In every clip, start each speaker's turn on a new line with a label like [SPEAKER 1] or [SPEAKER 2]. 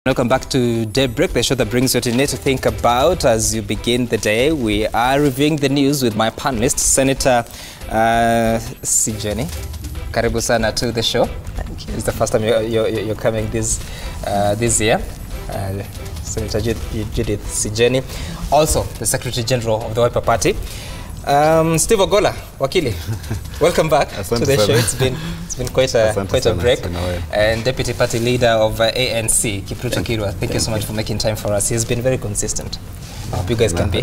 [SPEAKER 1] Welcome back to Daybreak, the show that brings you what you need to think about as you begin the day. We are reviewing the news with my panelist, Senator Sijeni. Karibu sana to the show. Thank you. It's the first time you're coming this year. Senator Judith Sijeni. Also, the Secretary General of the Wiper Party. Steve Ogola, Wakili, welcome back to the show. It's been quite a break. And Deputy Party Leader of ANC, Kipruto Arap Kirwa, thank you so much for making time for us. He's been very consistent. I hope you guys can be.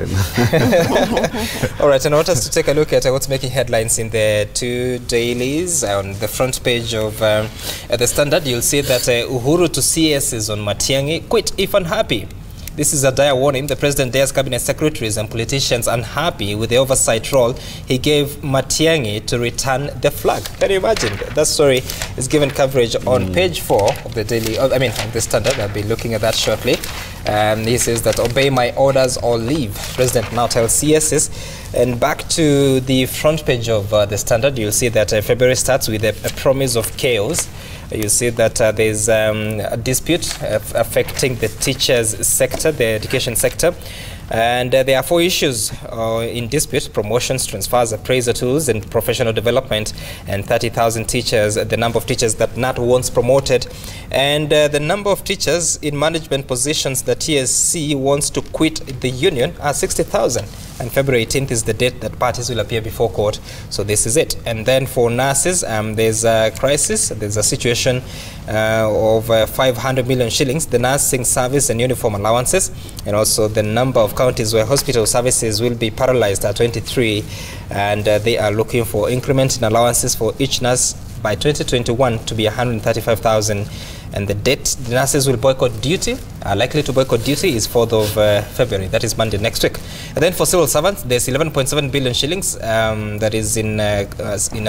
[SPEAKER 1] All right, and I want us to take a look at what's making headlines in the two dailies. On the front page of the Standard, you'll see that Uhuru to CS is on Matiang'i, quit if unhappy. This is a dire warning. The president dares Cabinet Secretaries and politicians unhappy with the oversight role he gave Matiang'i to return the flag. Can you imagine? That story is given coverage on page 4 of the daily, of the Standard. I'll be looking at that shortly. He says that obey my orders or leave. President now tells CSs. And back to the front page of the Standard, you'll see that February starts with a promise of chaos. You see that there's a dispute affecting the teachers sector, the education sector. And there are 4 issues in dispute: promotions, transfers, appraiser tools, and professional development. And 30,000 teachers, the number of teachers that NAT wants promoted. And the number of teachers in management positions that TSC wants to quit the union are 60,000. And February 18th is the date that parties will appear before court. So this is it. And then for nurses, there's a crisis. There's a situation of 500 million shillings, the nursing service and uniform allowances, and also the number of counties where hospital services will be paralyzed at 23. And they are looking for increment in allowances for each nurse by 2021 to be 135,000. And the date the nurses will boycott duty, are likely to boycott duty, is 4th of February. That is Monday next week. And then for civil servants, there's 11.7 billion shillings that is in a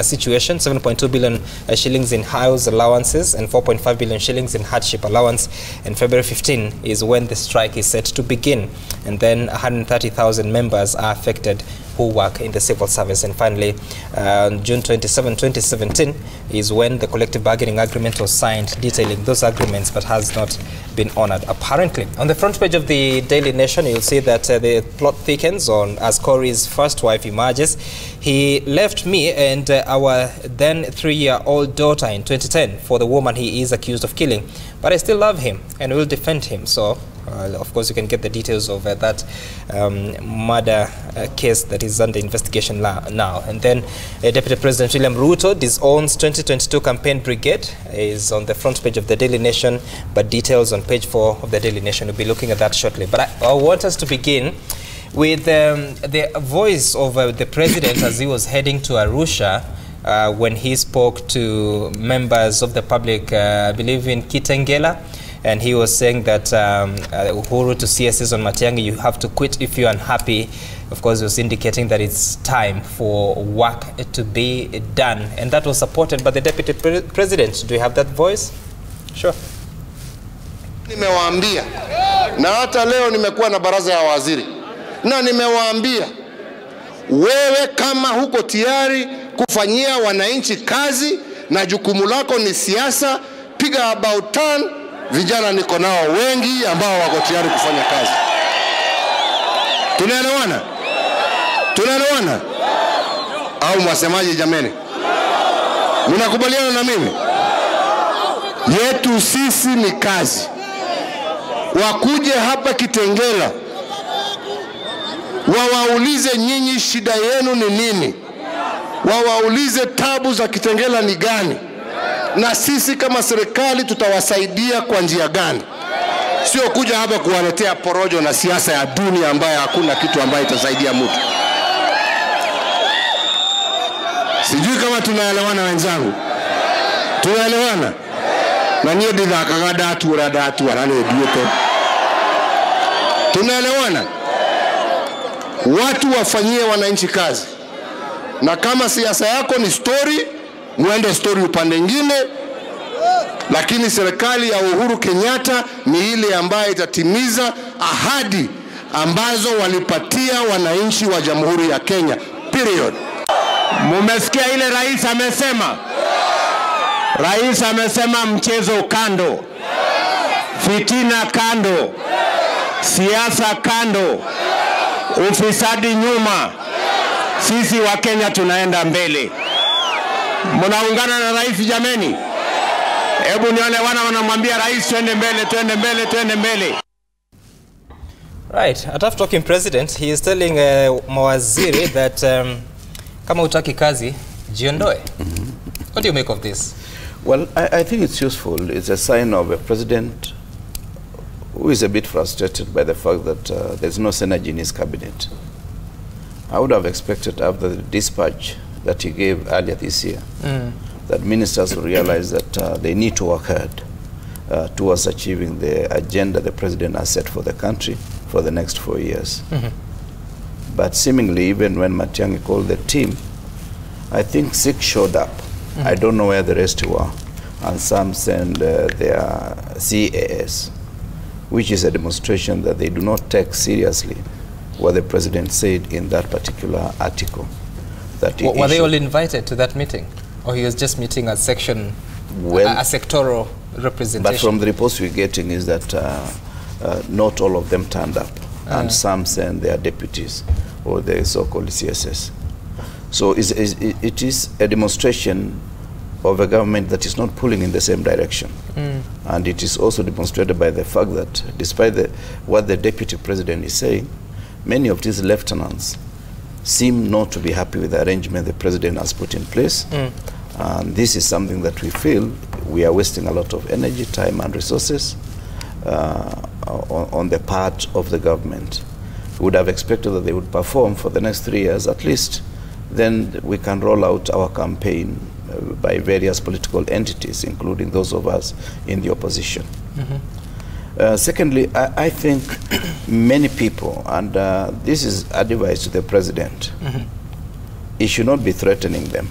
[SPEAKER 1] situation, 7.2 billion shillings in house allowances and 4.5 billion shillings in hardship allowance. And February 15 is when the strike is set to begin. And then 130,000 members are affected who work in the civil service. And finally, June 27, 2017 is when the collective bargaining agreement was signed, detailing those agreements, but has not been honored, apparently. On the front page of the Daily Nation, you'll see that the plot thickens on as Corey's first wife emerges. He left me and our then 3-year-old daughter in 2010 for the woman he is accused of killing, but I still love him and will defend him. So of course, you can get the details of that murder case that is under investigation now. And then Deputy President William Ruto disowns 2022 campaign brigade is on the front page of the Daily Nation, but details on page 4 of the Daily Nation. We'll be looking at that shortly. But I want us to begin with the voice of the president as he was heading to Arusha when he spoke to members of the public, I believe in Kitengela. And he was saying that Uhuru to CSs on Matiang'i, you have to quit if you're unhappy. Of course, he was indicating that it's time for work to be done. And that was supported by the Deputy President. Do you have that voice? Sure.
[SPEAKER 2] Nimewaambia, na hata leo nimekuwa na baraza ya waziri, na nimewaambia, wewe kama huko tayari kufanyia wananchi kazi na jukumu lako ni siasa, piga about turn. Vijana niko nao wengi ambao wako tayari kufanya kazi. Tunaelewana? Tunaelewana? Au mwasemaji jameni? Mnakubaliana na mimi? Yetu sisi ni kazi. Wakuje hapa Kitengela, wawaulize nyinyi shida yenu ni nini? Wawaulize tabu za Kitengela ni gani? Na sisi kama serikali tutawasaidia kwa njia gani? Sio kuja hapa kuwaletea porojo na siasa ya dunia ambayo hakuna kitu ambayo itasaidia mtu. Sijui kama tunaelewana wenzangu. Tunaelewana? Na niye didhakaga datu wanane duoto. Tunaelewana? Watu wafanyie wananchi kazi. Na kama siasa yako ni story, muende story upande ngine, lakini serikali ya Uhuru Kenyatta ni ile ambayo itatimiza ahadi ambazo walipatia wananchi wa Jamhuri ya Kenya. Period. Mumesikia ile rais amesema? Rais amesema mchezo kando.
[SPEAKER 3] fitina kando, siasa kando, ufisadi nyuma. Sisi wa Kenya tunaenda mbele. Munaungana na rais jameni? Hebu nione wanamwambia rais twende mbele, twende mbele, twende mbele.
[SPEAKER 1] Right, a tough talking president. He is telling mawaziri that kama utaki kazi, jiondoe. What do you make of this?
[SPEAKER 4] Well, I think it's useful. It's a sign of a president who is a bit frustrated by the fact that there's no synergy in his cabinet. I would have expected after the dispatch that he gave earlier this year that ministers will realize that they need to work hard towards achieving the agenda the president has set for the country for the next 4 years. But seemingly, even when Matiang'i called the team, I think 6 showed up. I don't know where the rest were. And some send their CAS, which is a demonstration that they do not take seriously what the president said in that particular article. That
[SPEAKER 1] Were they all invited to that meeting? Or he was just meeting a section, a sectoral representation?
[SPEAKER 4] But from the reports we're getting is that not all of them turned up. And some sent their deputies or the so-called CSS. So it is a demonstration of a government that is not pulling in the same direction. And it is also demonstrated by the fact that despite what the deputy president is saying, many of these lieutenants seem not to be happy with the arrangement the president has put in place. And this is something that we feel we are wasting a lot of energy, time and resources on the part of the government. We would have expected that they would perform for the next 3 years at least. Then we can roll out our campaign by various political entities, including those of us in the opposition. Secondly, I think many people, and this is advice to the president, he should not be threatening them.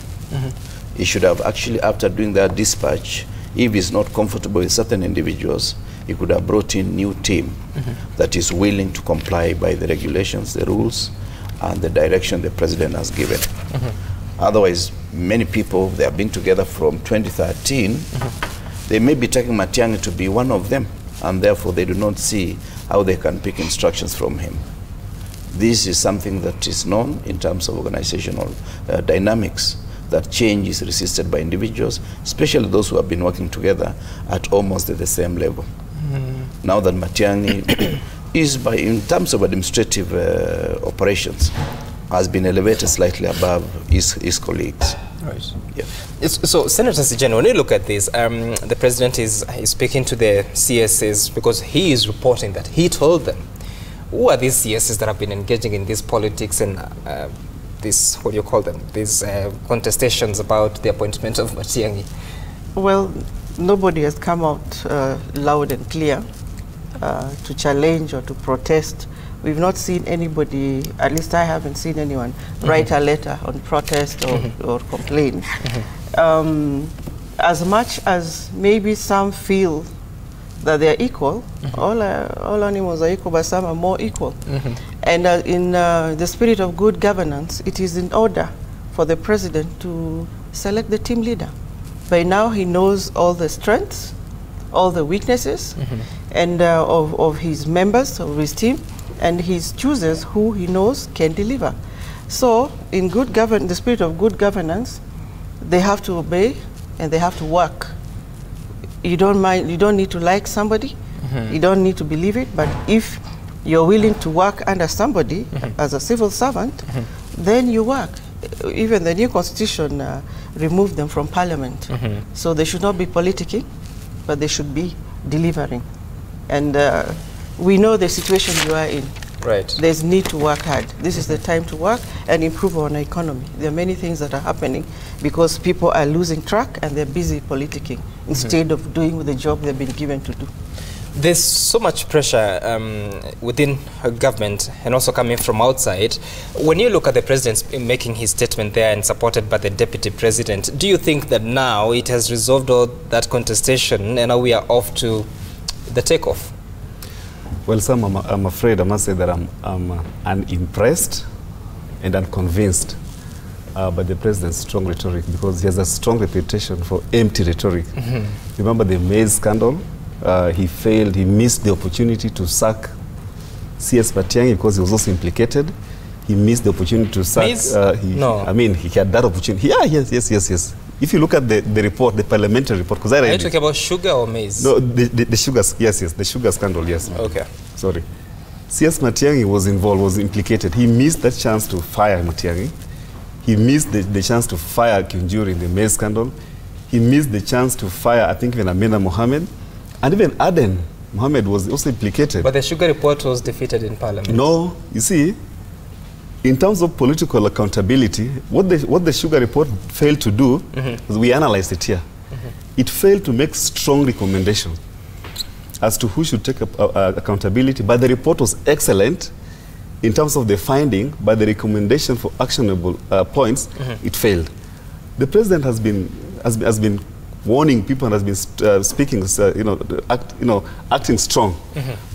[SPEAKER 4] He should have actually, after doing that dispatch, if he's not comfortable with certain individuals, he could have brought in new team that is willing to comply by the regulations, the rules, and the direction the president has given. Otherwise, many people, they have been together from 2013, they may be taking Matiang'i to be one of them, and therefore they do not see how they can pick instructions from him. This is something that is known in terms of organizational dynamics, that change is resisted by individuals, especially those who have been working together at almost the same level. Now that Matiang'i is, in terms of administrative operations, has been elevated slightly above his colleagues.
[SPEAKER 1] Right.
[SPEAKER 4] Yeah.
[SPEAKER 1] So, Senator Sijani, when you look at this, the president is speaking to the CSs because he is reporting that he told them. Who are these CSs that have been engaging in this politics and this, what do you call them, these contestations about the appointment of Matiang'i?
[SPEAKER 5] Well, nobody has come out loud and clear to challenge or to protest. We've not seen anybody, at least I haven't seen anyone, write a letter on protest or complain. As much as maybe some feel that they're equal, all animals are equal, but some are more equal. And in the spirit of good governance, it is in order for the president to select the team leader. By now he knows all the strengths, all the weaknesses, and of his members, of his team, and he chooses who he knows can deliver. So, in the spirit of good governance, they have to obey and they have to work. You don't need to like somebody, you don't need to believe it, but if you're willing to work under somebody as a civil servant, then you work. Even the new constitution removed them from parliament. So they should not be politicking, but they should be delivering. And we know the situation you are in.
[SPEAKER 1] Right.
[SPEAKER 5] There's need to work hard. This is the time to work and improve our economy. There are many things that are happening because people are losing track and they're busy politicking instead of doing the job they've been given to do.
[SPEAKER 1] There's so much pressure within her government and also coming from outside. When you look at the president making his statement there and supported by the deputy president, do you think that now it has resolved all that contestation and now we are off to the takeoff?
[SPEAKER 6] Well, Sam, I'm afraid I must say that I'm unimpressed and unconvinced by the president's strong rhetoric, because he has a strong reputation for empty rhetoric. Remember the maize scandal? he failed, he missed the opportunity to sack CS Matiang'i because he was also implicated. He missed the opportunity to sack.
[SPEAKER 1] No.
[SPEAKER 6] I mean, he had that opportunity. Yeah, yes. If you look at the report, the parliamentary report, because I read
[SPEAKER 1] Are you talking about sugar or maize?
[SPEAKER 6] No, the sugar, yes, the sugar scandal, yes.
[SPEAKER 1] Okay.
[SPEAKER 6] Sorry. CS Matiang'i was involved, was implicated. He missed that chance to fire Matiang'i. He missed the chance to fire Kinjuri in the maize scandal. He missed the chance to fire, I think, even Amina Mohammed. And even Aden Mohammed was also implicated.
[SPEAKER 1] But the sugar report was defeated in parliament.
[SPEAKER 6] No, you see, in terms of political accountability, what the sugar report failed to do, is we analyzed it here. It failed to make strong recommendations as to who should take accountability, but the report was excellent in terms of the finding, but the recommendation for actionable points, it failed. The president has been warning people and has been speaking, acting strong.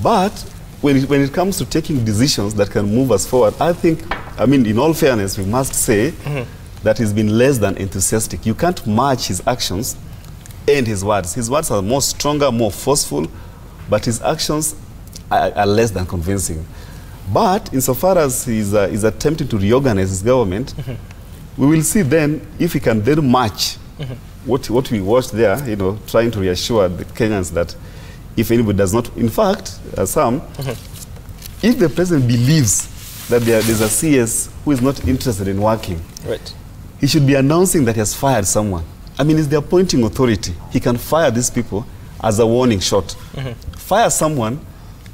[SPEAKER 6] But when it comes to taking decisions that can move us forward, I think, I mean, in all fairness, we must say that he's been less than enthusiastic. You can't match his actions and his words. His words are more stronger, more forceful, but his actions are less than convincing. But insofar as he's attempting to reorganize his government, we will see then if he can then match what we watched there, trying to reassure the Kenyans that if anybody does not, in fact, if the president believes that there's a CS who is not interested in working,
[SPEAKER 1] right,
[SPEAKER 6] he should be announcing that he has fired someone. I mean, it's the appointing authority. He can fire these people as a warning shot. Fire someone.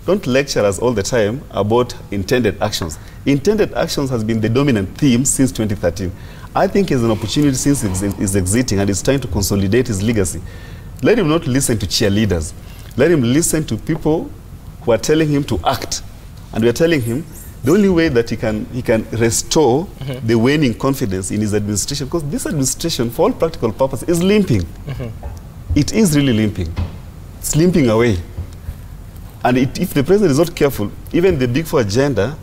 [SPEAKER 6] Don't lecture us all the time about intended actions. Intended actions has been the dominant theme since 2013. I think it's an opportunity since he's exiting and he's trying to consolidate his legacy. Let him not listen to cheerleaders. Let him listen to people who are telling him to act. And we are telling him the only way that he can restore the waning confidence in his administration, because this administration, for all practical purposes, is limping. It is really limping. It's limping away. And if the president is not careful, even the Big Four agenda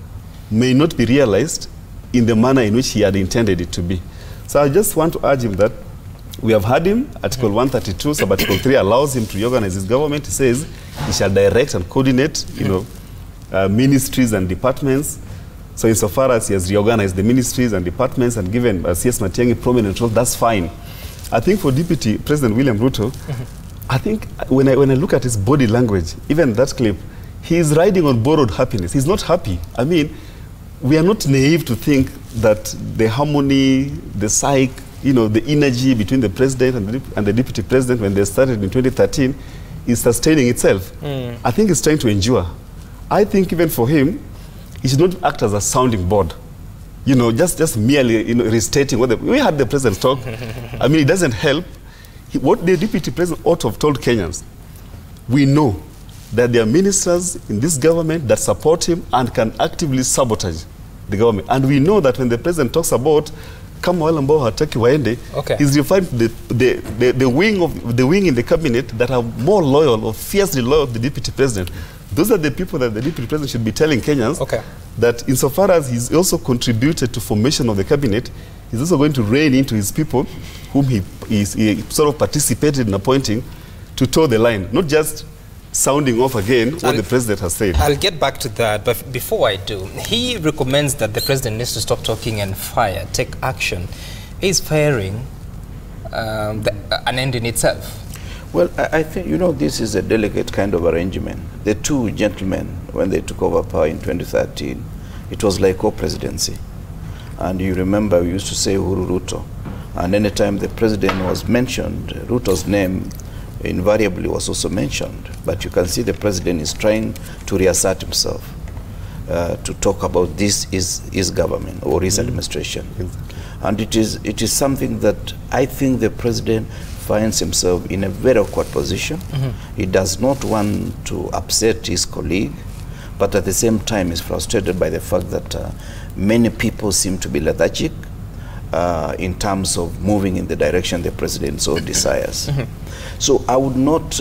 [SPEAKER 6] may not be realized in the manner in which he had intended it to be. So I just want to urge him that we have had him, Article 132, Sub-Article 3 allows him to reorganize his government. He says he shall direct and coordinate, ministries and departments. So insofar as he has reorganized the ministries and departments and given CS Matiang'i prominent role, that's fine. I think for Deputy President William Ruto, I think when I look at his body language, even that clip, he is riding on borrowed happiness. He's not happy. I mean, we are not naive to think that the harmony, the psyche, the energy between the president and the deputy president when they started in 2013 is sustaining itself. I think it's trying to endure. I think even for him, he should not act as a sounding board. Just merely restating what we had the president talk. I mean, it doesn't help. What the deputy president ought to have told Kenyans, we know that there are ministers in this government that support him and can actively sabotage the government. And we know that when the president talks about kama wale ambao hataki waende, he's referring to the wing in the cabinet that are more loyal or fiercely loyal to the deputy president. Those are the people that the deputy president should be telling Kenyans that insofar as he's also contributed to formation of the cabinet, he's also going to rein into his people whom he sort of participated in appointing to toe the line, not just sounding off again what the president has said.
[SPEAKER 1] I'll get back to that, but before I do, he recommends that the president needs to stop talking and fire, take action. He's firing an end in itself.
[SPEAKER 4] Well, I think, this is a delicate kind of arrangement. The two gentlemen, when they took over power in 2013, it was like co-presidency. And you remember we used to say Uhuru Ruto. And anytime the president was mentioned, Ruto's name invariably was also mentioned. But you can see the president is trying to reassert himself to talk about this is his government or his administration. And it is something that I think the president finds himself in a very awkward position. He does not want to upset his colleague, but at the same time is frustrated by the fact that many people seem to be lethargic in terms of moving in the direction the president so desires. So I would not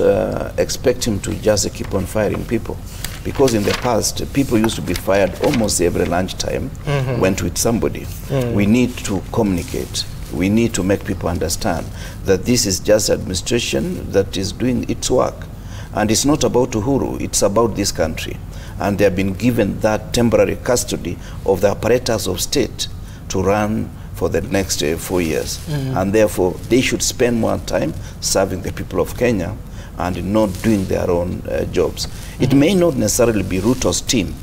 [SPEAKER 4] expect him to just keep on firing people, because in the past, people used to be fired almost every lunchtime, went with somebody. We need to communicate. We need to make people understand that this is just administration that is doing its work. And it's not about Uhuru, it's about this country. And they have been given that temporary custody of the apparatus of state to run for the next 4 years. And therefore, they should spend more time serving the people of Kenya and not doing their own jobs. It may not necessarily be Ruto's team.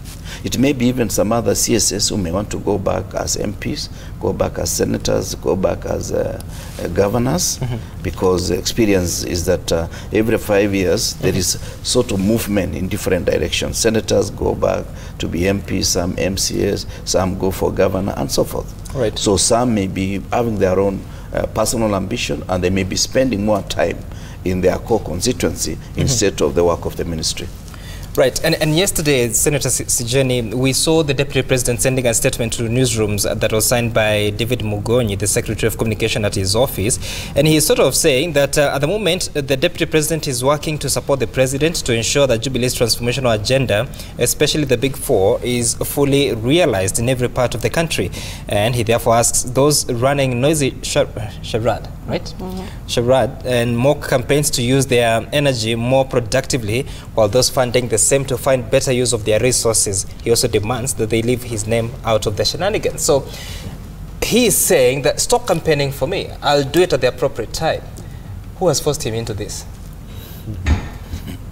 [SPEAKER 4] It may be even some other CSS who may want to go back as MPs, go back as senators, go back as governors, because the experience is that every 5 years there is sort of movement in different directions. Senators go back to be MPs, some MCAs, some go for governor, and so forth.
[SPEAKER 1] Right.
[SPEAKER 4] So some may be having their own personal ambition, and they may be spending more time in their core constituency instead of the work of the ministry.
[SPEAKER 1] Right, and yesterday, Senator Sijeni, we saw the Deputy President sending a statement to newsrooms that was signed by David Mugonyi, the Secretary of Communication at his office, and he's sort of saying that at the moment, the Deputy President is working to support the President to ensure that Jubilee's transformational agenda, especially the Big Four, is fully realized in every part of the country. And he therefore asks those running noisy charade, right? Charade and mock campaigns to use their energy more productively, while those funding the same to find better use of their resources. He also demands that they leave his name out of the shenanigans. So he is saying that stop campaigning for me. I'll do it at the appropriate time. Who has forced him into this?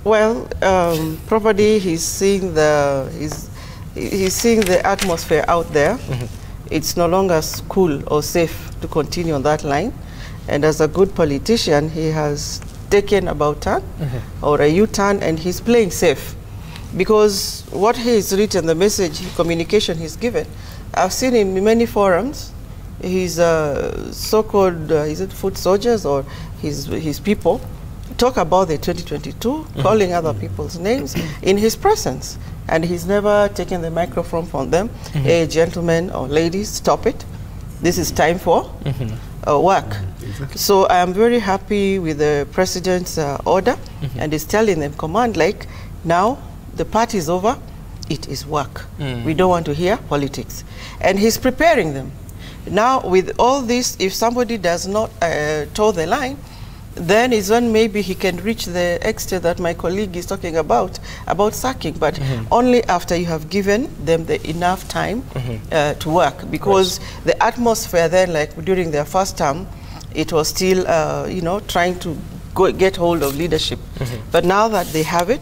[SPEAKER 5] Well, probably he's seeing the atmosphere out there. It's no longer cool or safe to continue on that line. And as a good politician, he has taken about turn or a U-turn, and he's playing safe. Because what he's written, the message, communication he's given, I've seen him in many forums. His so-called, is it foot soldiers or his people, talk about the 2022, calling other people's names in his presence. And he's never taken the microphone from them. Hey, gentlemen or ladies, stop it. This is time for work. So I am very happy with the President's order, and he's telling them, command, like, now the party is over, it is work. We don't want to hear politics. And he's preparing them. Now, with all this, if somebody does not toe the line, then is when maybe he can reach the extent that my colleague is talking about sacking, but only after you have given them the enough time to work. Because the atmosphere then, like during their first term, it was still, you know, trying to get hold of leadership. But now that they have it,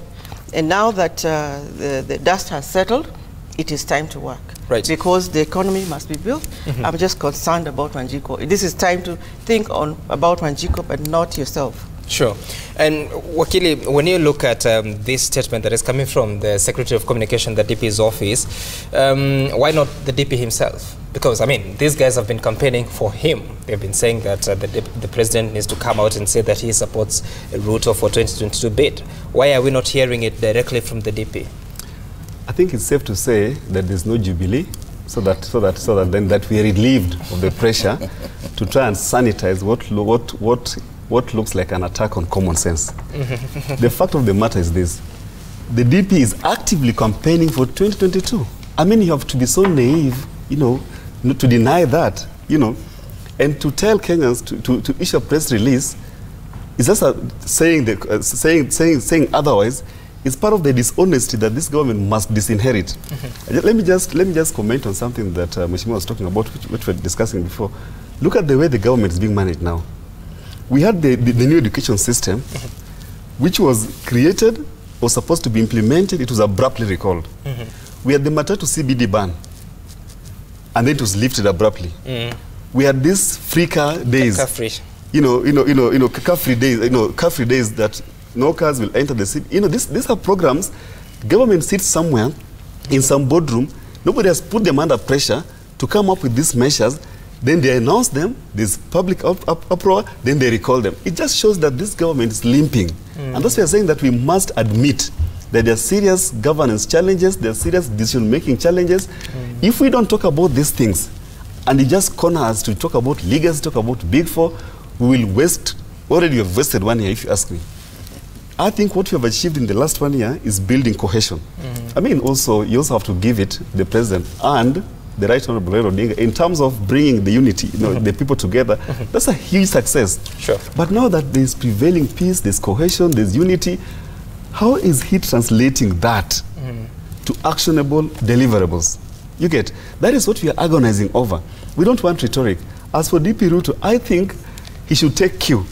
[SPEAKER 5] and now that the dust has settled, it is time to work. Right. Because the economy must be built. I'm just concerned about Wanjiku. This is time to think about Wanjiku, but not yourself. Sure. And Wakili, when you look at this statement that is coming from the Secretary of Communication, the DP's office, why not the DP himself? Because, I mean, these guys have been campaigning for him. They've been saying that the president needs to come out and say that he supports Ruto for 2022 bid. Why are we not hearing it directly from the DP?
[SPEAKER 6] I think it's safe to say that there's no Jubilee, so that then that we are relieved of the pressure to try and sanitize what looks like an attack on common sense. The fact of the matter is this: the DP is actively campaigning for 2022. I mean, you have to be so naive, you know, not to deny that, you know, and to tell Kenyans to issue a press release is just saying otherwise. It's part of the dishonesty that this government must disinherit. Let me just comment on something that Mheshimiwa was talking about, which we were discussing before. Look at the way the government is being managed now. We had the new education system, which was created, was supposed to be implemented, it was abruptly recalled. We had the Matatu CBD ban, and then it was lifted abruptly. We had these free car days, car free days that no cars will enter the city. You know, these are programs. Government sits somewhere in some boardroom. Nobody has put them under pressure to come up with these measures. Then they announce them. There's public uproar. Then they recall them. It just shows that this government is limping. And that's why we're saying that we must admit that there are serious governance challenges. There are serious decision-making challenges. If we don't talk about these things, and it just corner us to talk about legacy, talk about Big Four, we will waste. Already we have wasted 1 year, if you ask me. I think what we have achieved in the last 1 year is building cohesion. I mean, also, you also have to give it the president and the Right Honorable Odinga in terms of bringing the unity, you know, the people together. That's a huge success. Sure. But now that there's prevailing peace, there's cohesion, there's unity, How is he translating that to actionable deliverables? You get? That is what we are agonizing over. We don't want rhetoric. As for DP Ruto, I think he should take cue.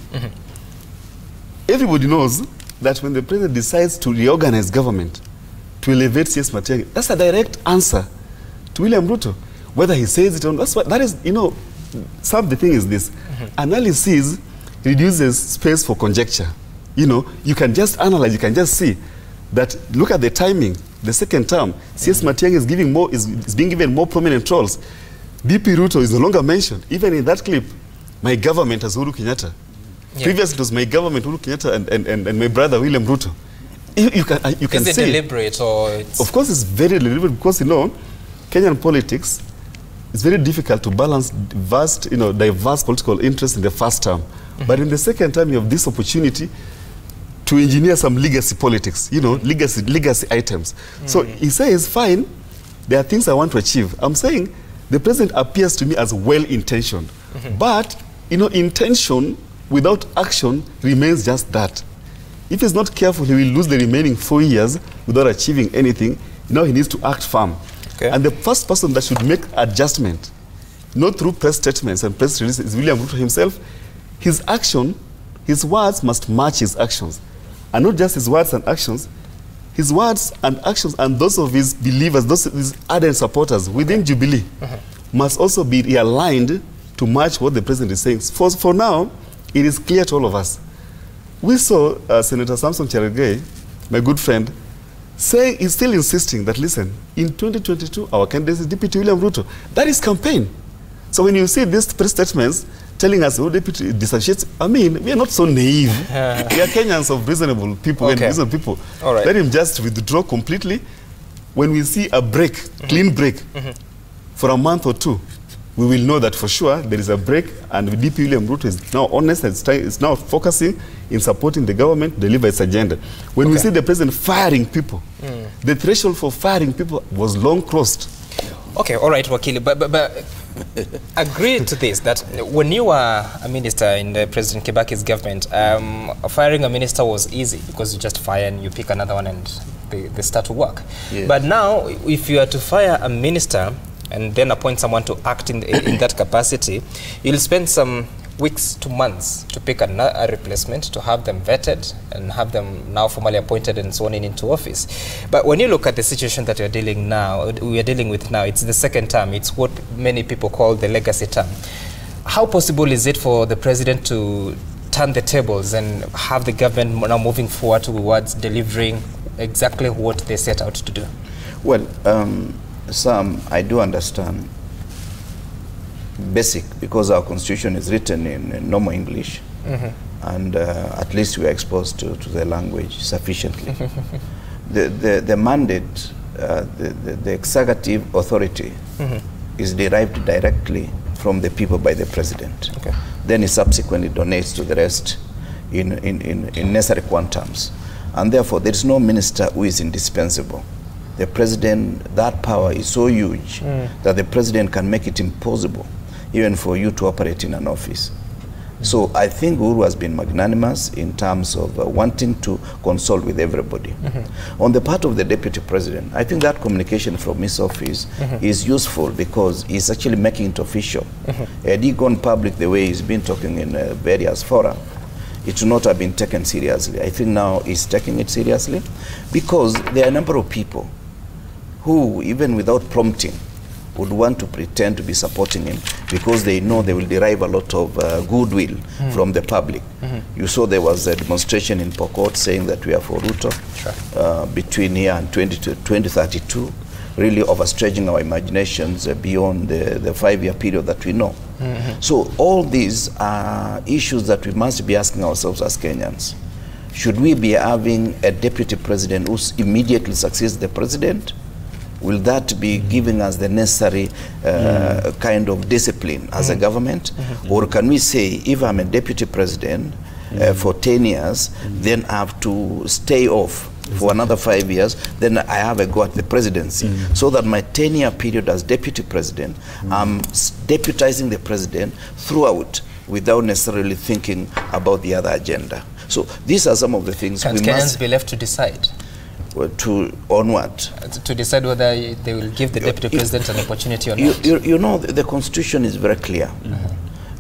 [SPEAKER 6] Everybody knows that when the president decides to reorganize government, to elevate CS Matiang'i, that's a direct answer to William Ruto. Whether he says it or not, that is, you know, some of the thing is this. Analysis reduces space for conjecture. You know, you can just analyze, you can just see that, look at the timing, the second term, CS Matiang'i is being given more prominent roles. DP Ruto is no longer mentioned. Even in that clip, my government as Uhuru Kenyatta. Yeah. Previously, it was my government, Uhuru Kenyatta, and my brother, William Ruto. You can
[SPEAKER 1] is it
[SPEAKER 6] say,
[SPEAKER 1] deliberate or it's...
[SPEAKER 6] Of course, it's very deliberate because, you know, Kenyan politics, it's very difficult to balance vast, you know, diverse political interests in the first term. But in the second term, you have this opportunity to engineer some legacy politics, you know, legacy items. So he says, fine, there are things I want to achieve. I'm saying the president appears to me as well-intentioned. But, you know, intention without action remains just that. If he's not careful, he will lose the remaining 4 years without achieving anything. Now he needs to act firm. Okay. And the first person that should make adjustment, not through press statements and press releases, is William Ruto himself. His action, his words must match his actions. And not just his words and actions, his words and actions and those of his believers, those of his ardent supporters within Jubilee must also be realigned to match what the president is saying. For now, it is clear to all of us. We saw Senator Samson Cherargei, my good friend, say he's still insisting that, listen, in 2022, our candidate is Deputy William Ruto. That is campaign. So when you see these press statements telling us, oh, Deputy dissociates, I mean, we are not so naive. We are Kenyans of reasonable people and reasonable people. All right. Let him just withdraw completely. When we see a break, clean break, for a month or two, we will know that for sure there is a break, and DP William Ruto is now honest and is now focusing in supporting the government, deliver its agenda. When we see the president firing people, the threshold for firing people was long crossed.
[SPEAKER 1] Okay, all right, Wakili, but agree to this, that when you were a minister in the President Kibaki's government, firing a minister was easy because you just fire and you pick another one and they start to work. Yes. But now, if you are to fire a minister and then appoint someone to act in that capacity, you'll spend some weeks to months to pick a replacement, to have them vetted and have them now formally appointed and sworn into office. But when you look at the situation that we are dealing with now, it's the second term. It's what many people call the legacy term. How possible is it for the president to turn the tables and have the government now moving forward towards delivering exactly what they set out to do?
[SPEAKER 4] Well, Sam, I do understand basic, because our constitution is written in normal English, and at least we are exposed to the language sufficiently. The mandate, the executive authority is derived directly from the people by the president. Then he subsequently donates to the rest in necessary quantums. And therefore, there is no minister who is indispensable. The president, that power is so huge that the president can make it impossible even for you to operate in an office. So I think Uhuru has been magnanimous in terms of wanting to consult with everybody. On the part of the deputy president, I think that communication from his office is useful because he's actually making it official. Had he gone public the way he's been talking in various fora, it would not have been taken seriously. I think now he's taking it seriously because there are a number of people who, even without prompting, would want to pretend to be supporting him because they know they will derive a lot of goodwill from the public. You saw there was a demonstration in Pokot saying that we are for Ruto between here and 2032, really overstretching our imaginations beyond the 5-year period that we know. So all these are issues that we must be asking ourselves as Kenyans. Should we be having a deputy president who immediately succeeds the president? Will that be giving us the necessary kind of discipline as a government? Or can we say, if I'm a deputy president for 10 years, then I have to stay off for another 5 years, then I have a go at the presidency. So that my 10-year period as deputy president, I'm deputizing the president throughout without necessarily thinking about the other agenda. So these are some of the things
[SPEAKER 1] Can't
[SPEAKER 4] we
[SPEAKER 1] Kenyans
[SPEAKER 4] must
[SPEAKER 1] be left to decide?
[SPEAKER 4] On what?
[SPEAKER 1] To decide whether they will give the deputy president an opportunity or not.
[SPEAKER 4] You know, the Constitution is very clear.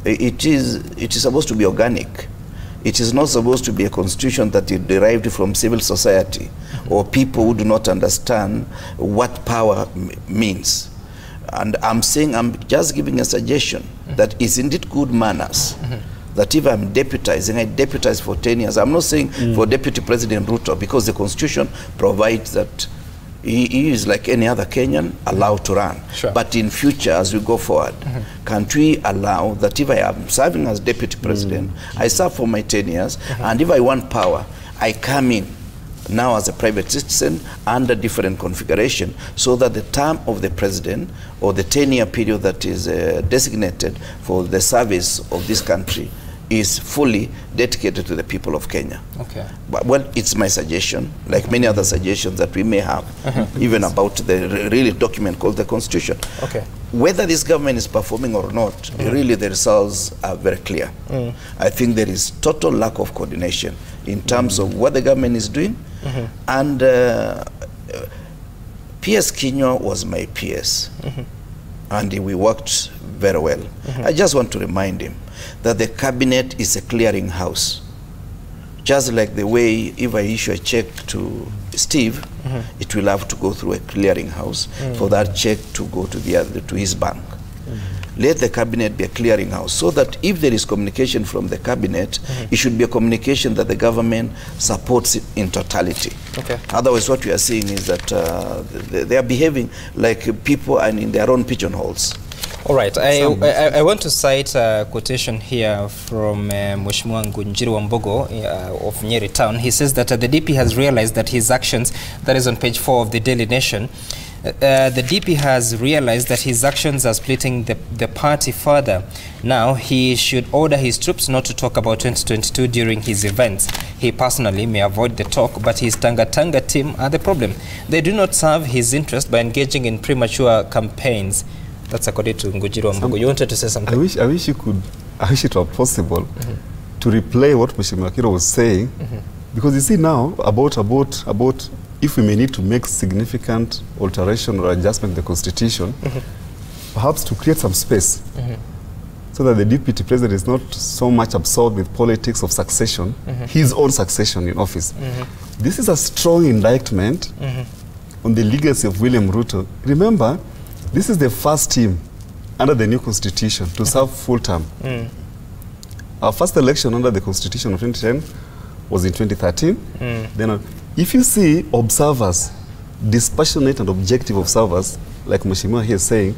[SPEAKER 4] It is supposed to be organic. It is not supposed to be a constitution that is derived from civil society or people who do not understand what power means. And I'm saying, I'm just giving a suggestion that isn't it good manners that if I'm deputizing, I deputize for 10 years. I'm not saying for Deputy President Ruto, because the Constitution provides that he is like any other Kenyan allowed to run.
[SPEAKER 1] Sure.
[SPEAKER 4] But in future, as we go forward, can't we allow that if I am serving as Deputy President, I serve for my 10 years, and if I want power, I come in now as a private citizen under different configuration, so that the term of the president or the 10-year period that is designated for the service of this country is fully dedicated to the people of Kenya.
[SPEAKER 1] Okay.
[SPEAKER 4] But, well, it's my suggestion, like many other suggestions that we may have, even about the really document called the Constitution.
[SPEAKER 1] Okay.
[SPEAKER 4] Whether this government is performing or not, really the results are very clear. I think there is total lack of coordination in terms of what the government is doing. And PS Kinyo was my PS. And we worked very well. I just want to remind him that the cabinet is a clearing house. Just like the way if I issue a check to Steve, it will have to go through a clearing house for that check to go to to his bank. Let the cabinet be a clearing house, so that if there is communication from the cabinet, it should be a communication that the government supports in totality.
[SPEAKER 1] Okay.
[SPEAKER 4] Otherwise, what we are seeing is that they are behaving like people and in their own pigeonholes.
[SPEAKER 1] All right, I want to cite a quotation here from Mheshimiwa Ngunjiri Wambogo of Nyeri Town. He says that the DP has realized that his actions, that is on page 4 of the Daily Nation, the DP has realized that his actions are splitting the party further. Now, he should order his troops not to talk about 2022 during his events. He personally may avoid the talk, but his Tanga team are the problem. They do not serve his interest by engaging in premature campaigns. That's according to Ngunjiri Wambogo. You wanted to say something?
[SPEAKER 6] I wish it were possible to replay what Mheshimiwa Kirwa was saying, because you see now about if we may need to make significant alteration or adjustment in the Constitution, perhaps to create some space, so that the Deputy President is not so much absorbed with politics of succession, his own succession in office. This is a strong indictment on the legacy of William Ruto. Remember, this is the first team under the new Constitution to serve full term. Our first election under the Constitution of 2010 was in 2013. Then, if you see observers, dispassionate and objective observers, like Mheshimiwa here is saying,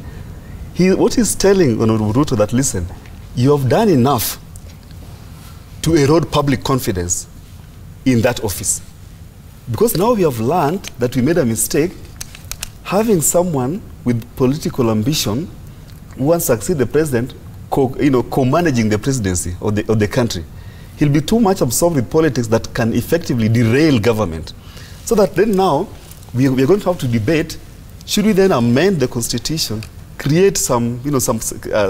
[SPEAKER 6] what he's telling Ruto that, listen, you have done enough to erode public confidence in that office. Because now we have learned that we made a mistake having someone with political ambition who wants to succeed the president, co-managing the presidency of the country. He'll be too much absorbed with politics that can effectively derail government. So that then now, we are going to have to debate, should we then amend the Constitution, create some,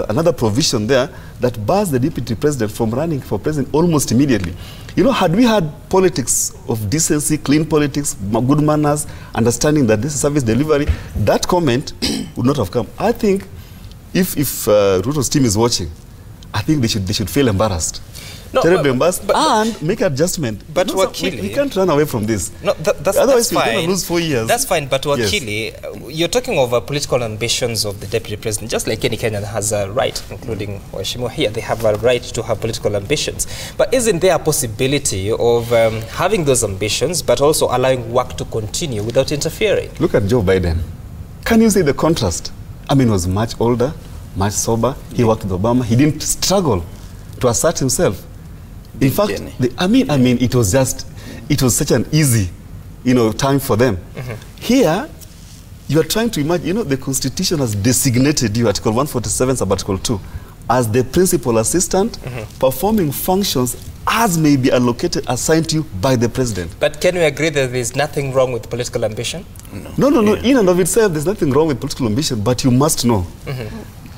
[SPEAKER 6] another provision there that bars the Deputy President from running for president almost immediately. Had we had politics of decency, clean politics, good manners, understanding that this is service delivery, that comment would not have come. I think if Ruto's team is watching, I think they should feel embarrassed.
[SPEAKER 1] No,
[SPEAKER 6] terribly embarrassed, and make adjustment.
[SPEAKER 1] But Wakili,
[SPEAKER 6] we can't run away from this.
[SPEAKER 1] No,
[SPEAKER 6] otherwise we're
[SPEAKER 1] fine.
[SPEAKER 6] going to lose 4 years.
[SPEAKER 1] That's fine, but Wakili, you're talking of political ambitions of the Deputy President, just like any Kenyan has a right, including Washimo here, they have a right to have political ambitions. But isn't there a possibility of having those ambitions, but also allowing work to continue without interfering?
[SPEAKER 6] Look at Joe Biden. Can you see the contrast? I mean, he was much older, much sober. He worked with Obama. He didn't struggle to assert himself. In fact, it was such an easy, time for them. Here, you are trying to imagine, the Constitution has designated you, Article 147, Sub-Article 2, as the principal assistant, performing functions as may be assigned to you by the president.
[SPEAKER 1] But can we agree that there's nothing wrong with political ambition?
[SPEAKER 6] No. In and of itself, there's nothing wrong with political ambition, but you must know.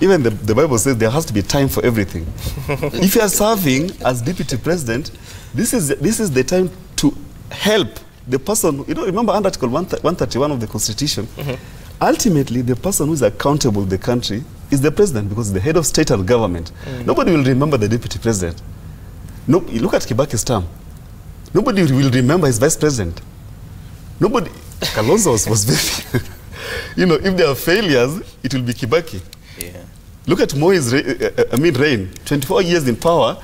[SPEAKER 6] Even the Bible says there has to be time for everything. If you are serving as Deputy President, This is the time to help the person. You know, remember under Article 131 of the Constitution. Ultimately, the person who is accountable to the country is the president, because the head of state and government. Nobody will remember the deputy president. No, you look at Kibaki's term. Nobody will remember his vice president. Nobody. Kalonzo was very. You know, if there are failures, it will be Kibaki.
[SPEAKER 4] Yeah.
[SPEAKER 6] Look at Moi's reign, 24 years in power.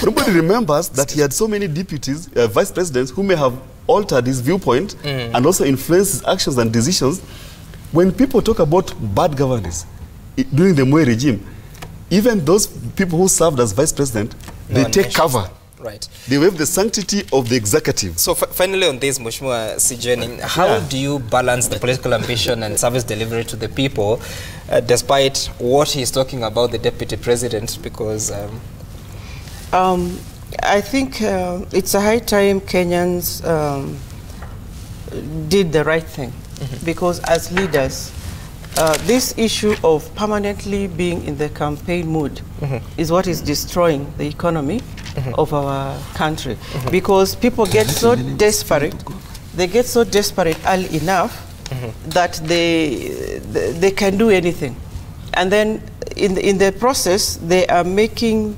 [SPEAKER 6] Nobody remembers that he had so many deputies, vice presidents, who may have altered his viewpoint and also influenced his actions and decisions. When people talk about bad governance during the Moi regime, even those people who served as vice president, they take cover.
[SPEAKER 1] Right.
[SPEAKER 6] They waive the sanctity of the executive.
[SPEAKER 1] So finally on this, Mheshimiwa Sijeni, how do you balance the political ambition and service delivery to the people, despite what he's talking about the deputy president? Because
[SPEAKER 5] I think it's a high time Kenyans did the right thing, because as leaders, this issue of permanently being in the campaign mood is what is destroying the economy of our country, because people get so desperate, early enough that they can do anything, and then in the process they are making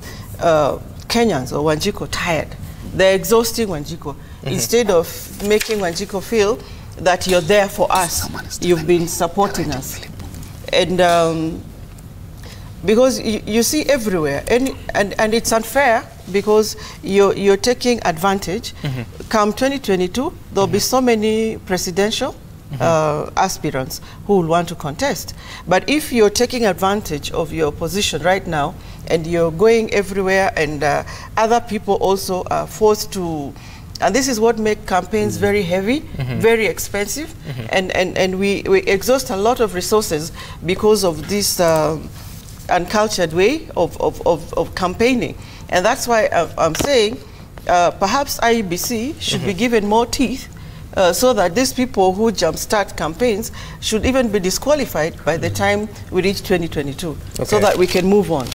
[SPEAKER 5] Kenyans or Wanjiko tired. They're exhausting Wanjiko. Instead of making Wanjiko feel that you're there for us, you've been supporting us. And because you see everywhere, and it's unfair, because you're taking advantage. Come 2022, there'll be so many presidential aspirants who will want to contest. But if you're taking advantage of your position right now, and you're going everywhere, and other people also are forced to, and this is what makes campaigns very heavy, very expensive, and we exhaust a lot of resources because of this uncultured way of campaigning. And that's why I'm saying perhaps IEBC should be given more teeth, so that these people who jumpstart campaigns should even be disqualified by the time we reach 2022, so that we can move on.